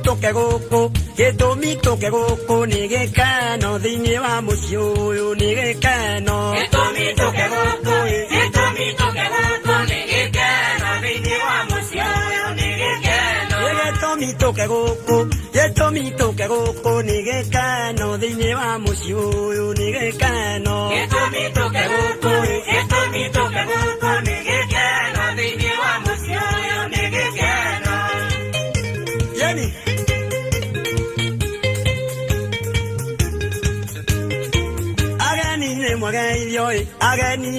toke goko, nige kano, thini wa muci uyu nige kano. Gitumi toke goko, nige kano, thini wa muci uyu nige kano. Gitumi toke goko, nige kano, thini wa muci uyu nige kano. Gitumi toke goko, nige kano, thini wa muci uyu nige kano. Yani ageni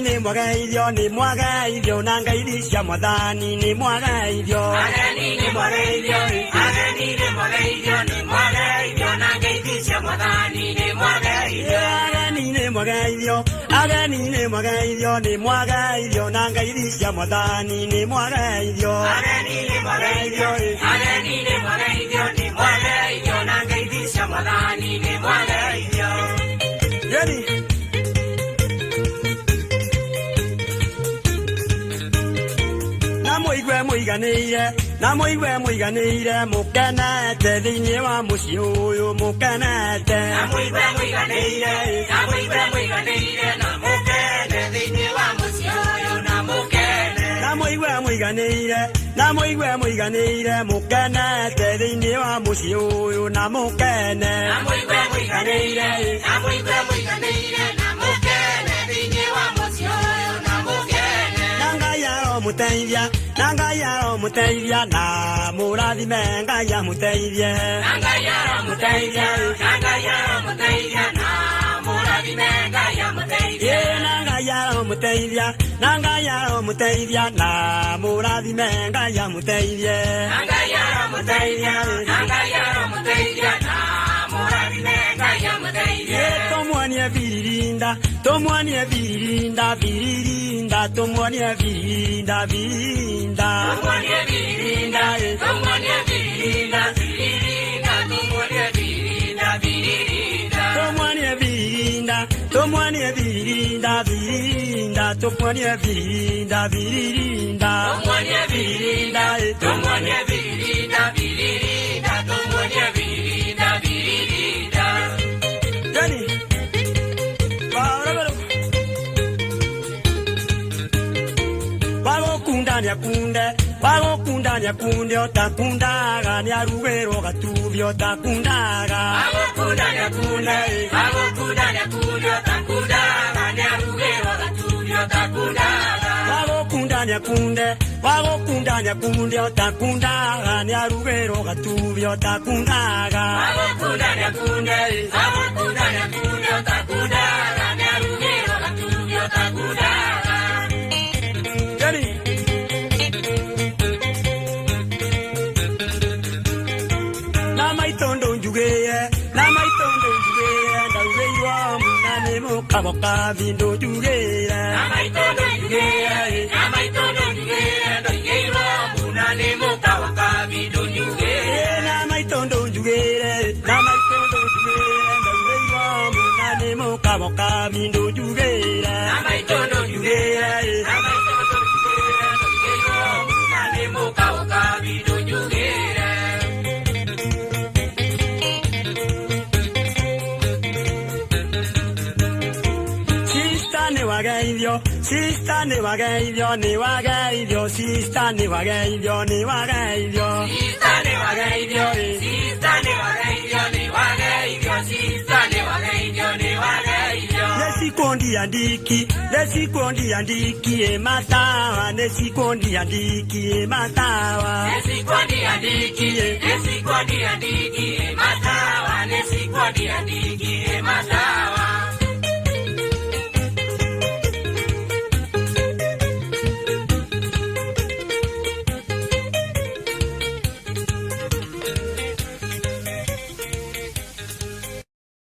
ne mwaga idio ni mwaga idio nanga ilisha mwadhani ni mwaga idio. Ageni ne mwaga idio ni mwaga idio nanga ilisha mwadhani ni mwaga idio. Ageni ne mwaga idio ni mwaga idio nanga ilisha mwadhani ni mwaga idio. Ageni ne mwaga idio ni mwaga idio nanga ilisha mwadhani ni mwaga idio. Yani Namoigwe muiganire mukenete thini wa muci uyu mukenete. Namoigwe muiganire na mukene thini wa muci uyu na mukene. Namoigwe muiganire mukenete thini wa muci uyu na mukene. Namoigwe muiganire na mukene thini wa muci uyu na mukene. Nanga yaro muteithia na murathime Ngai muteithie. Nanga yaro muteithia na murathime Ngai muteithie. Nanga yaro muteithia na murathime Ngai muteithie. Nanga yaro muteithia na murathime Ngai muteithie. Tumwonie viririnda, tumwonie viririnda. Tumwonie viririnda. Kunde otakundaga ni arugero gatubi otakundaga. Kunde otakundaga ni arugero gatubi otakundaga. Kunde otakundaga ni arugero gatubi otakundaga. Kunde otakundaga ni arugero gatubi otakundaga. Yani Kaboka vindo jugera. Namaitondo jugera. Ndoigero munane mukaboka vindo jugera. Namaitondo jugera. Ndoigero munane mukaboka vindo jugera. Namaitondo jugera. Ndoigero munane mukaboka vindo jugera. Sister ni wagaivyo. Nesikondi andiki ematawa. Nesikondi andiki ematawa. Nesikondi andiki ematawa.